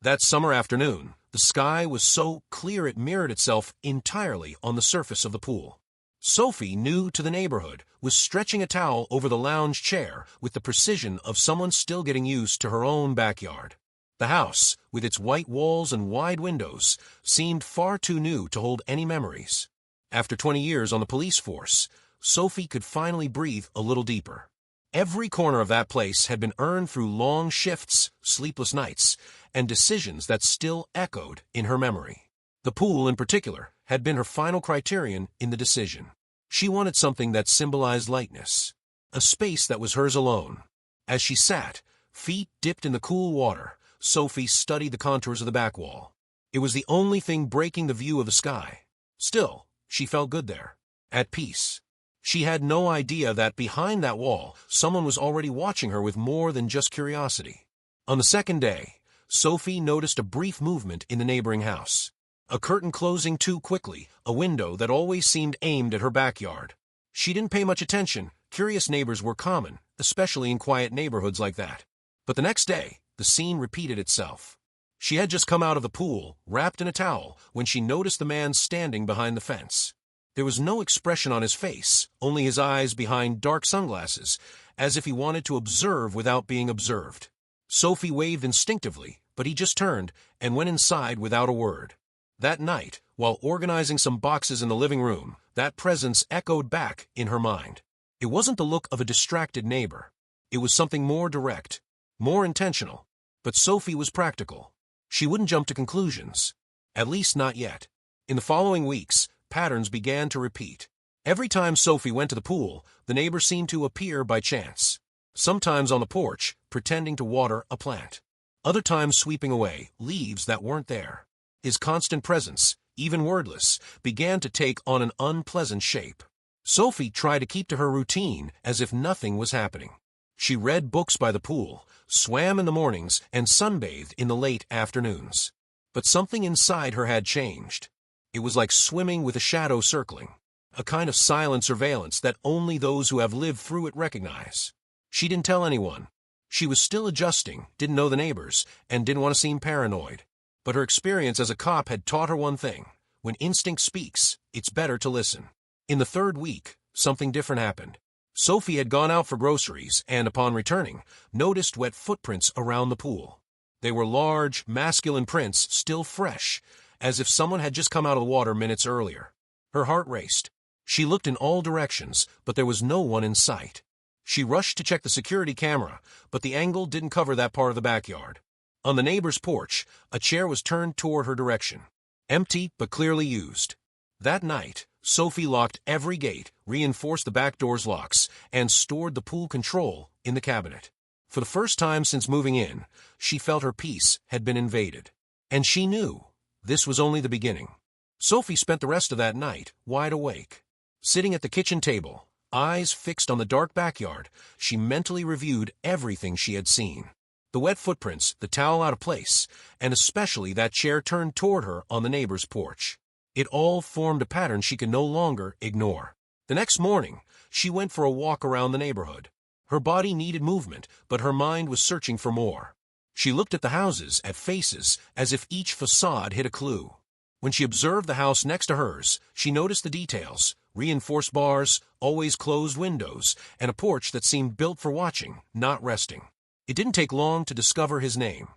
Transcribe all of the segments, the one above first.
That summer afternoon, the sky was so clear it mirrored itself entirely on the surface of the pool. Sophie, new to the neighborhood, was stretching a towel over the lounge chair with the precision of someone still getting used to her own backyard. The house, with its white walls and wide windows, seemed far too new to hold any memories. After 20 years on the police force, Sophie could finally breathe a little deeper. Every corner of that place had been earned through long shifts, sleepless nights, and decisions that still echoed in her memory. The pool, in particular, had been her final criterion in the decision. She wanted something that symbolized lightness, a space that was hers alone. As she sat, feet dipped in the cool water, Sophie studied the contours of the back wall. It was the only thing breaking the view of the sky. Still, she felt good there, at peace. She had no idea that behind that wall, someone was already watching her with more than just curiosity. On the second day, Sophie noticed a brief movement in the neighboring house. A curtain closing too quickly, a window that always seemed aimed at her backyard. She didn't pay much attention. Curious neighbors were common, especially in quiet neighborhoods like that. But the next day, the scene repeated itself. She had just come out of the pool, wrapped in a towel, when she noticed the man standing behind the fence. There was no expression on his face, only his eyes behind dark sunglasses, as if he wanted to observe without being observed. Sophie waved instinctively, but he just turned and went inside without a word. That night, while organizing some boxes in the living room, that presence echoed back in her mind. It wasn't the look of a distracted neighbor. It was something more direct, more intentional. But Sophie was practical. She wouldn't jump to conclusions. At least not yet. In the following weeks, patterns began to repeat. Every time Sophie went to the pool, the neighbor seemed to appear by chance. Sometimes on the porch, pretending to water a plant. Other times sweeping away leaves that weren't there. His constant presence, even wordless, began to take on an unpleasant shape. Sophie tried to keep to her routine as if nothing was happening. She read books by the pool, swam in the mornings, and sunbathed in the late afternoons. But something inside her had changed. It was like swimming with a shadow circling, a kind of silent surveillance that only those who have lived through it recognize. She didn't tell anyone. She was still adjusting, didn't know the neighbors, and didn't want to seem paranoid. But her experience as a cop had taught her one thing. When instinct speaks, it's better to listen. In the third week, something different happened. Sophie had gone out for groceries and, upon returning, noticed wet footprints around the pool. They were large, masculine prints, still fresh, as if someone had just come out of the water minutes earlier. Her heart raced. She looked in all directions, but there was no one in sight. She rushed to check the security camera, but the angle didn't cover that part of the backyard. On the neighbor's porch, a chair was turned toward her direction. Empty, but clearly used. That night, Sophie locked every gate, reinforced the back door's locks, and stored the pool control in the cabinet. For the first time since moving in, she felt her peace had been invaded. And she knew this was only the beginning. Sophie spent the rest of that night wide awake. Sitting at the kitchen table, eyes fixed on the dark backyard, she mentally reviewed everything she had seen. The wet footprints, the towel out of place, and especially that chair turned toward her on the neighbor's porch. It all formed a pattern she could no longer ignore. The next morning, she went for a walk around the neighborhood. Her body needed movement, but her mind was searching for more. She looked at the houses, at faces, as if each facade hid a clue. When she observed the house next to hers, she noticed the details: reinforced bars, always closed windows, and a porch that seemed built for watching, not resting. It didn't take long to discover his name.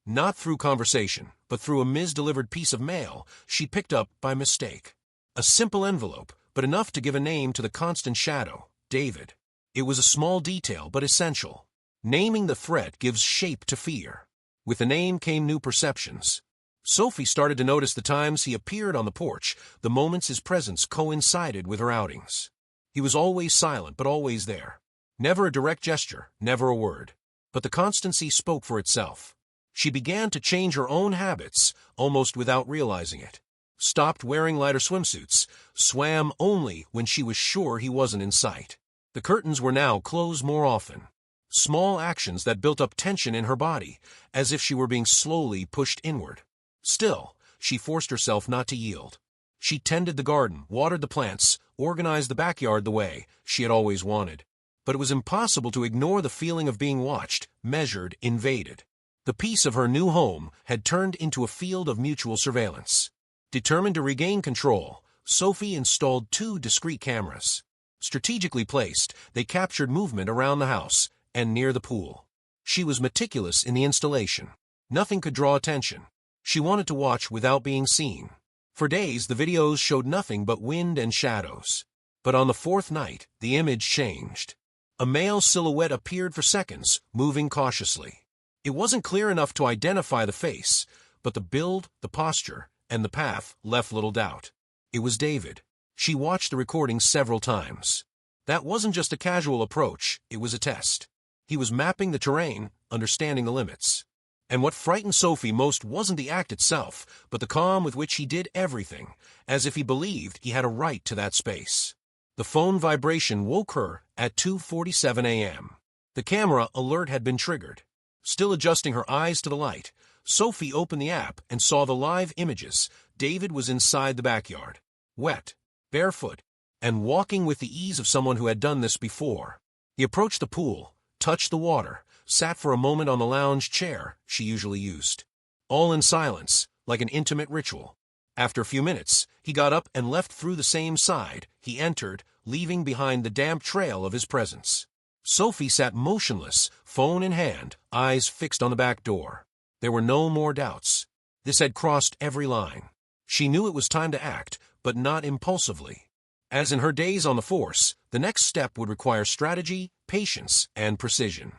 Not through conversation, but through a misdelivered piece of mail she picked up by mistake. A simple envelope, but enough to give a name to the constant shadow: David. It was a small detail, but essential. Naming the threat gives shape to fear. With the name came new perceptions. Sophie started to notice the times he appeared on the porch, the moments his presence coincided with her outings. He was always silent, but always there. Never a direct gesture, never a word. But the constancy spoke for itself. She began to change her own habits, almost without realizing it. Stopped wearing lighter swimsuits, swam only when she was sure he wasn't in sight. The curtains were now closed more often. Small actions that built up tension in her body, as if she were being slowly pushed inward. Still, she forced herself not to yield. She tended the garden, watered the plants, organized the backyard the way she had always wanted. But it was impossible to ignore the feeling of being watched, measured, invaded. The peace of her new home had turned into a field of mutual surveillance. Determined to regain control, Sophie installed 2 discreet cameras. Strategically placed, they captured movement around the house and near the pool. She was meticulous in the installation. Nothing could draw attention. She wanted to watch without being seen. For days, the videos showed nothing but wind and shadows. But on the 4th night, the image changed. A male silhouette appeared for seconds, moving cautiously. It wasn't clear enough to identify the face, but the build, the posture, and the path left little doubt. It was David. She watched the recording several times. That wasn't just a casual approach, it was a test. He was mapping the terrain, understanding the limits. And what frightened Sophie most wasn't the act itself, but the calm with which he did everything, as if he believed he had a right to that space. The phone vibration woke her at 2:47 a.m. The camera alert had been triggered. Still adjusting her eyes to the light, Sophie opened the app and saw the live images. David was inside the backyard, wet, barefoot, and walking with the ease of someone who had done this before. He approached the pool, touched the water, sat for a moment on the lounge chair she usually used. All in silence, like an intimate ritual. After a few minutes, he got up and left through the same side he entered, leaving behind the damp trail of his presence. Sophie sat motionless, phone in hand, eyes fixed on the back door. There were no more doubts. This had crossed every line. She knew it was time to act, but not impulsively. As in her days on the force, the next step would require strategy, patience, and precision.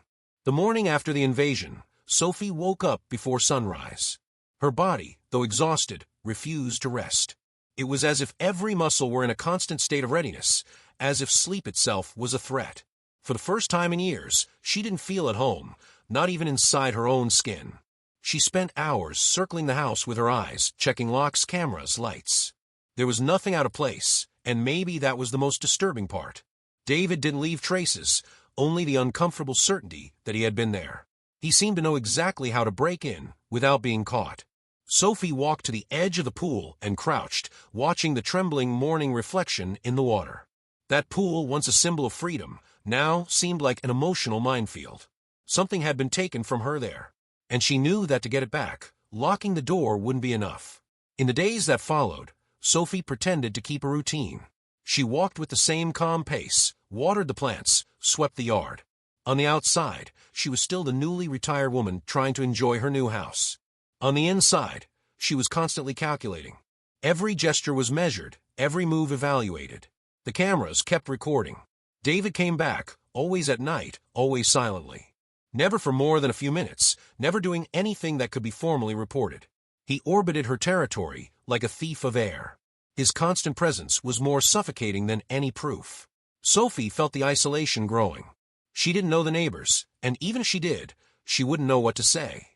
The morning after the invasion, Sophie woke up before sunrise. Her body, though exhausted, refused to rest. It was as if every muscle were in a constant state of readiness, as if sleep itself was a threat. For the first time in years, she didn't feel at home, not even inside her own skin. She spent hours circling the house with her eyes, checking locks, cameras, lights. There was nothing out of place, and maybe that was the most disturbing part. David didn't leave traces, only the uncomfortable certainty that he had been there. He seemed to know exactly how to break in without being caught. Sophie walked to the edge of the pool and crouched, watching the trembling morning reflection in the water. That pool, once a symbol of freedom, now seemed like an emotional minefield. Something had been taken from her there, and she knew that to get it back, locking the door wouldn't be enough. In the days that followed, Sophie pretended to keep a routine. She walked with the same calm pace, watered the plants, swept the yard. On the outside, she was still the newly retired woman trying to enjoy her new house. On the inside, she was constantly calculating. Every gesture was measured, every move evaluated. The cameras kept recording. David came back, always at night, always silently. Never for more than a few minutes, never doing anything that could be formally reported. He orbited her territory like a thief of air. His constant presence was more suffocating than any proof. Sophie felt the isolation growing. She didn't know the neighbors, and even if she did, she wouldn't know what to say.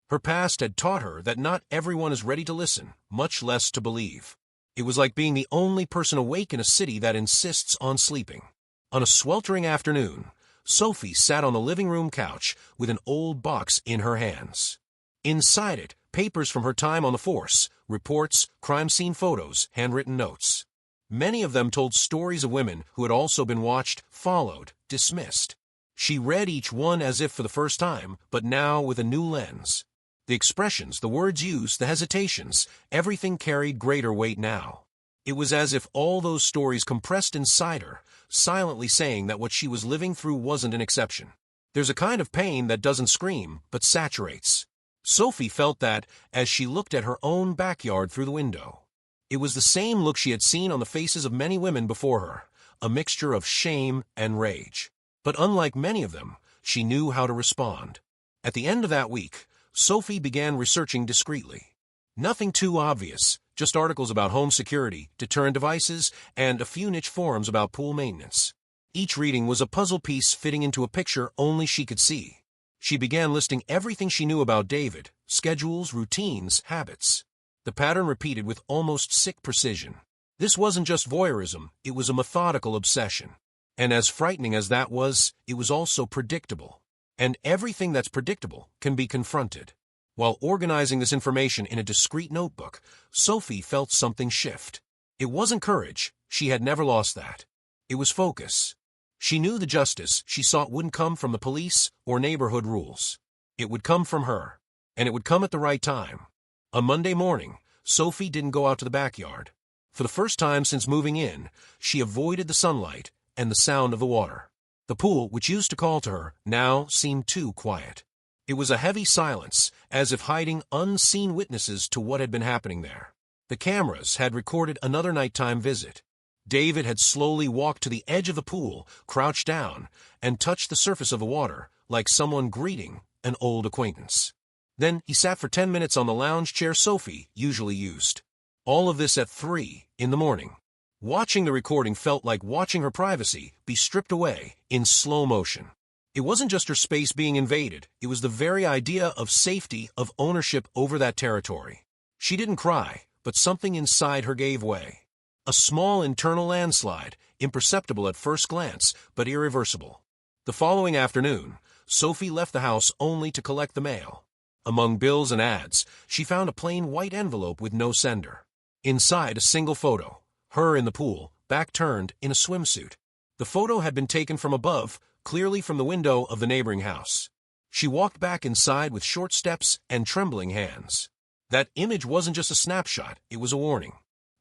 Her past had taught her that not everyone is ready to listen, much less to believe. It was like being the only person awake in a city that insists on sleeping. On a sweltering afternoon, Sophie sat on the living room couch with an old box in her hands. Inside it, papers from her time on the force, reports, crime scene photos, handwritten notes. Many of them told stories of women who had also been watched, followed, dismissed. She read each one as if for the first time, but now with a new lens. The expressions, the words used, the hesitations, everything carried greater weight now. It was as if all those stories compressed inside her, silently saying that what she was living through wasn't an exception. There's a kind of pain that doesn't scream, but saturates. Sophie felt that as she looked at her own backyard through the window. It was the same look she had seen on the faces of many women before her, a mixture of shame and rage. But unlike many of them, she knew how to respond. At the end of that week, Sophie began researching discreetly. Nothing too obvious, just articles about home security, deterrent devices, and a few niche forums about pool maintenance. Each reading was a puzzle piece fitting into a picture only she could see. She began listing everything she knew about David, schedules, routines, habits. The pattern repeated with almost sick precision. This wasn't just voyeurism, it was a methodical obsession. And as frightening as that was, it was also predictable. And everything that's predictable can be confronted. While organizing this information in a discreet notebook, Sophie felt something shift. It wasn't courage, she had never lost that. It was focus. She knew the justice she sought wouldn't come from the police or neighborhood rules. It would come from her. and it would come at the right time. On Monday morning, Sophie didn't go out to the backyard. For the first time since moving in, she avoided the sunlight and the sound of the water. The pool, which used to call to her, now seemed too quiet. It was a heavy silence, as if hiding unseen witnesses to what had been happening there. The cameras had recorded another nighttime visit. David had slowly walked to the edge of the pool, crouched down, and touched the surface of the water, like someone greeting an old acquaintance. Then he sat for 10 minutes on the lounge chair Sophie usually used. All of this at 3 in the morning. Watching the recording felt like watching her privacy be stripped away in slow motion. It wasn't just her space being invaded, it was the very idea of safety, of ownership over that territory. She didn't cry, but something inside her gave way. A small internal landslide, imperceptible at first glance, but irreversible. The following afternoon, Sophie left the house only to collect the mail. Among bills and ads, she found a plain white envelope with no sender. Inside, a single photo, her in the pool, back turned, in a swimsuit. The photo had been taken from above, clearly from the window of the neighboring house. She walked back inside with short steps and trembling hands. That image wasn't just a snapshot, it was a warning.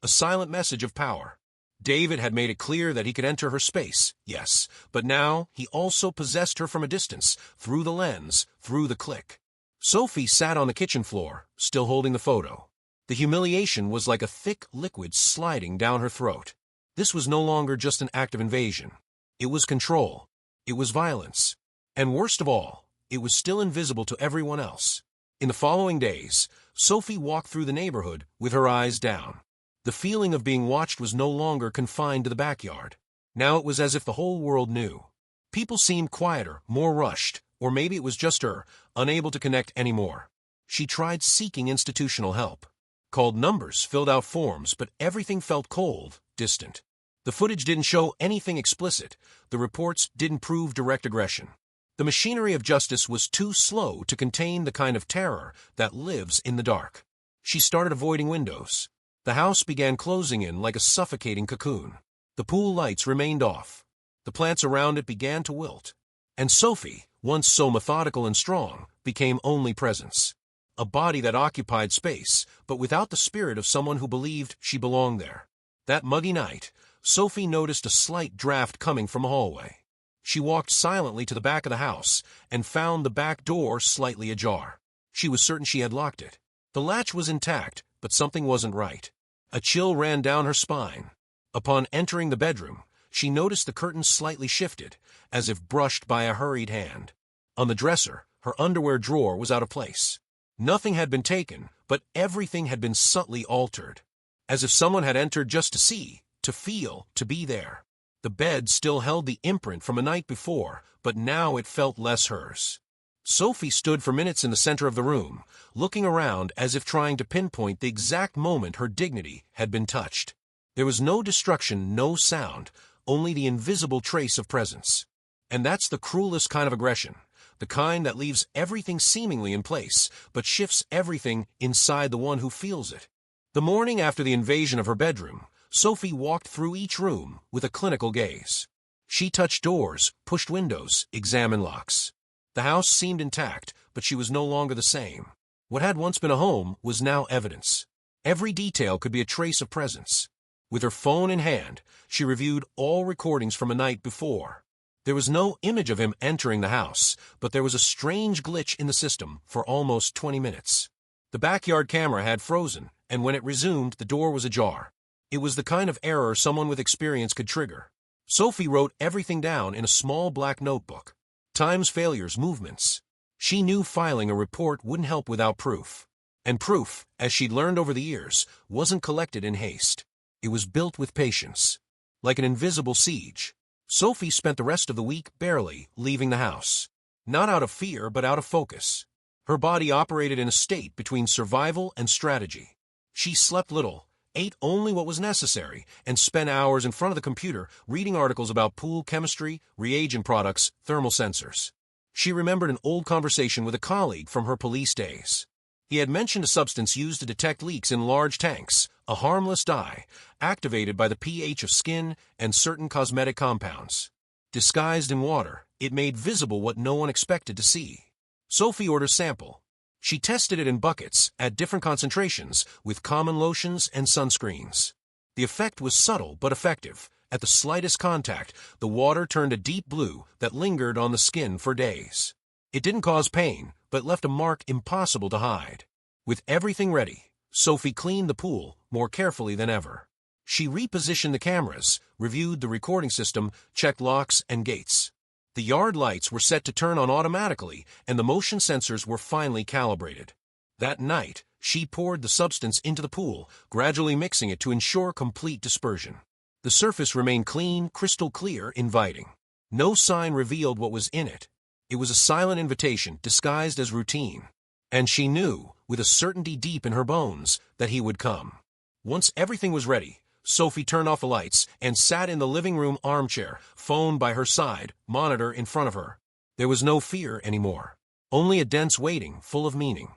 A silent message of power. David had made it clear that he could enter her space, yes, but now he also possessed her from a distance, through the lens, through the click. Sophie sat on the kitchen floor, still holding the photo. The humiliation was like a thick liquid sliding down her throat. This was no longer just an act of invasion. It was control. It was violence. And worst of all, it was still invisible to everyone else. In the following days, Sophie walked through the neighborhood with her eyes down. The feeling of being watched was no longer confined to the backyard. Now it was as if the whole world knew. People seemed quieter, more rushed, or maybe it was just her, unable to connect anymore. She tried seeking institutional help. Called numbers, filled out forms, but everything felt cold, distant. The footage didn't show anything explicit. The reports didn't prove direct aggression. The machinery of justice was too slow to contain the kind of terror that lives in the dark. She started avoiding windows. The house began closing in like a suffocating cocoon. The pool lights remained off. The plants around it began to wilt. And Sophie, once so methodical and strong, became only presence. A body that occupied space, but without the spirit of someone who believed she belonged there. That muggy night, Sophie noticed a slight draft coming from a hallway. She walked silently to the back of the house and found the back door slightly ajar. She was certain she had locked it. The latch was intact, but something wasn't right. A chill ran down her spine. Upon entering the bedroom, she noticed the curtains slightly shifted, as if brushed by a hurried hand. On the dresser, her underwear drawer was out of place. Nothing had been taken, but everything had been subtly altered. As if someone had entered just to see, to feel, to be there. The bed still held the imprint from a night before, but now it felt less hers. Sophie stood for minutes in the center of the room, looking around as if trying to pinpoint the exact moment her dignity had been touched. There was no destruction, no sound, only the invisible trace of presence. And that's the cruelest kind of aggression, the kind that leaves everything seemingly in place, but shifts everything inside the one who feels it. The morning after the invasion of her bedroom, Sophie walked through each room with a clinical gaze. She touched doors, pushed windows, examined locks. The house seemed intact, but she was no longer the same. What had once been a home was now evidence. Every detail could be a trace of presence. With her phone in hand, she reviewed all recordings from a night before. There was no image of him entering the house, but there was a strange glitch in the system for almost 20 minutes. The backyard camera had frozen, and when it resumed, the door was ajar. It was the kind of error someone with experience could trigger. Sophie wrote everything down in a small black notebook. Times, failures, movements. She knew filing a report wouldn't help without proof. And proof, as she'd learned over the years, wasn't collected in haste. It was built with patience. Like an invisible siege. Sophie spent the rest of the week barely leaving the house. Not out of fear, but out of focus. Her body operated in a state between survival and strategy. She slept little, ate only what was necessary, and spent hours in front of the computer reading articles about pool chemistry, reagent products, thermal sensors. She remembered an old conversation with a colleague from her police days. He had mentioned a substance used to detect leaks in large tanks, a harmless dye, activated by the pH of skin and certain cosmetic compounds. Disguised in water, it made visible what no one expected to see. Sophie ordered a sample. She tested it in buckets at different concentrations with common lotions and sunscreens. The effect was subtle but effective. At the slightest contact, the water turned a deep blue that lingered on the skin for days. It didn't cause pain, but left a mark impossible to hide. With everything ready, Sophie cleaned the pool more carefully than ever. She repositioned the cameras, reviewed the recording system, checked locks and gates. The yard lights were set to turn on automatically, and the motion sensors were finely calibrated. That night, she poured the substance into the pool, gradually mixing it to ensure complete dispersion. The surface remained clean, crystal clear, inviting. No sign revealed what was in it. It was a silent invitation disguised as routine. And she knew, with a certainty deep in her bones, that he would come. Once everything was ready, Sophie turned off the lights and sat in the living room armchair, phone by her side, monitor in front of her. There was no fear anymore. Only a dense waiting, full of meaning.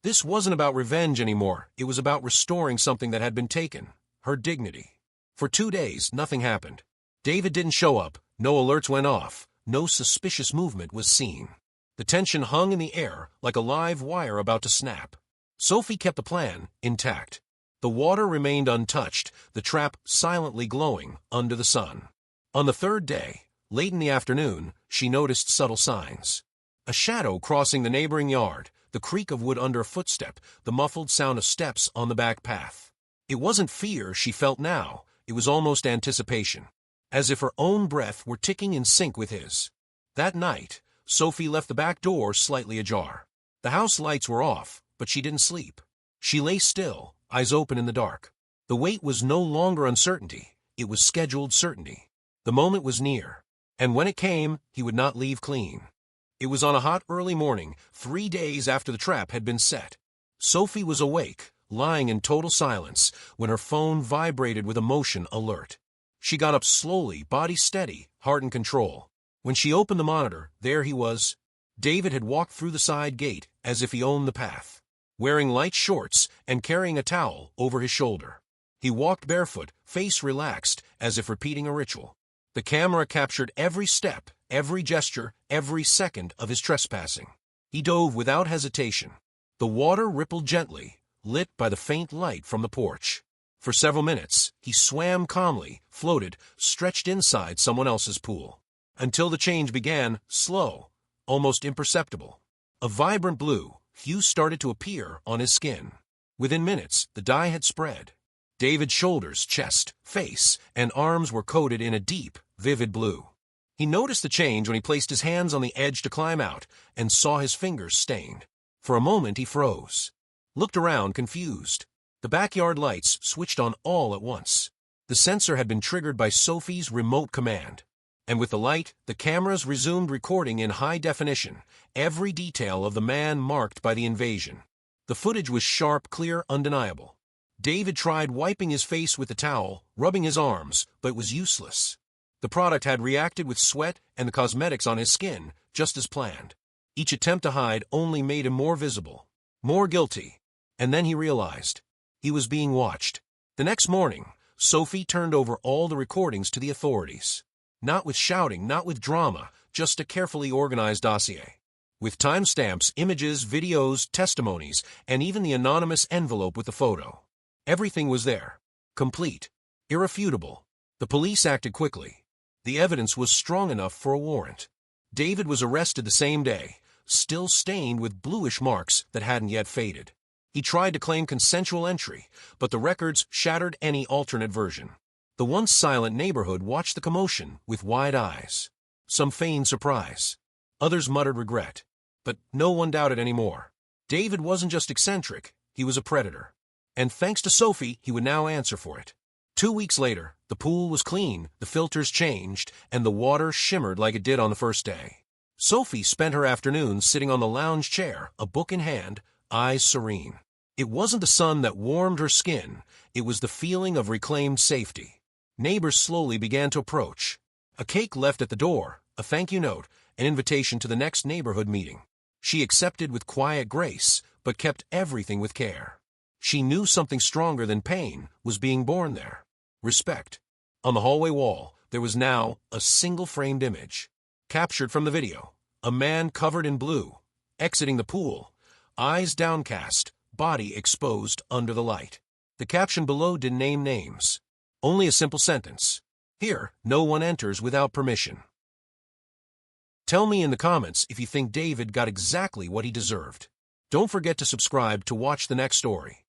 This wasn't about revenge anymore. It was about restoring something that had been taken. Her dignity. For 2 days, nothing happened. David didn't show up. No alerts went off. No suspicious movement was seen. The tension hung in the air like a live wire about to snap. Sophie kept the plan intact. The water remained untouched, the trap silently glowing under the sun. On the 3rd day, late in the afternoon, she noticed subtle signs. A shadow crossing the neighboring yard, the creak of wood under a footstep, the muffled sound of steps on the back path. It wasn't fear she felt now, it was almost anticipation, as if her own breath were ticking in sync with his. That night, Sophie left the back door slightly ajar. The house lights were off, but she didn't sleep. She lay still, eyes open in the dark. The wait was no longer uncertainty, it was scheduled certainty. The moment was near, and when it came, he would not leave clean. It was on a hot early morning, 3 days after the trap had been set. Sophie was awake, lying in total silence, when her phone vibrated with a motion alert. She got up slowly, body steady, heart in control. When she opened the monitor, there he was. David had walked through the side gate as if he owned the path, wearing light shorts and carrying a towel over his shoulder. He walked barefoot, face relaxed, as if repeating a ritual. The camera captured every step, every gesture, every second of his trespassing. He dove without hesitation. The water rippled gently, lit by the faint light from the porch. For several minutes, he swam calmly, floated, stretched inside someone else's pool. Until the change began, slow, almost imperceptible. A vibrant blue hue started to appear on his skin. Within minutes, the dye had spread. David's shoulders, chest, face, and arms were coated in a deep, vivid blue. He noticed the change when he placed his hands on the edge to climb out and saw his fingers stained. For a moment he froze. Looked around, confused. The backyard lights switched on all at once. The sensor had been triggered by Sophie's remote command. And with the light, the cameras resumed recording in high definition, every detail of the man marked by the invasion. The footage was sharp, clear, undeniable. David tried wiping his face with the towel, rubbing his arms, but it was useless. The product had reacted with sweat and the cosmetics on his skin, just as planned. Each attempt to hide only made him more visible, more guilty. And then he realized. He was being watched. The next morning, Sophie turned over all the recordings to the authorities. Not with shouting, not with drama, just a carefully organized dossier. With timestamps, images, videos, testimonies, and even the anonymous envelope with the photo. Everything was there. Complete. Irrefutable. The police acted quickly. The evidence was strong enough for a warrant. David was arrested the same day, still stained with bluish marks that hadn't yet faded. He tried to claim consensual entry, but the records shattered any alternate version. The once silent neighborhood watched the commotion with wide eyes. Some feigned surprise. Others muttered regret. But no one doubted anymore. David wasn't just eccentric, he was a predator. And thanks to Sophie, he would now answer for it. 2 weeks later, the pool was clean, the filters changed, and the water shimmered like it did on the first day. Sophie spent her afternoons sitting on the lounge chair, a book in hand, eyes serene. It wasn't the sun that warmed her skin, it was the feeling of reclaimed safety. Neighbors slowly began to approach. A cake left at the door, a thank you note, an invitation to the next neighborhood meeting. She accepted with quiet grace, but kept everything with care. She knew something stronger than pain was being born there. Respect. On the hallway wall, there was now a single framed image. Captured from the video, a man covered in blue, exiting the pool, eyes downcast, body exposed under the light. The caption below didn't name names. Only a simple sentence. Here, no one enters without permission. Tell me in the comments if you think David got exactly what he deserved. Don't forget to subscribe to watch the next story.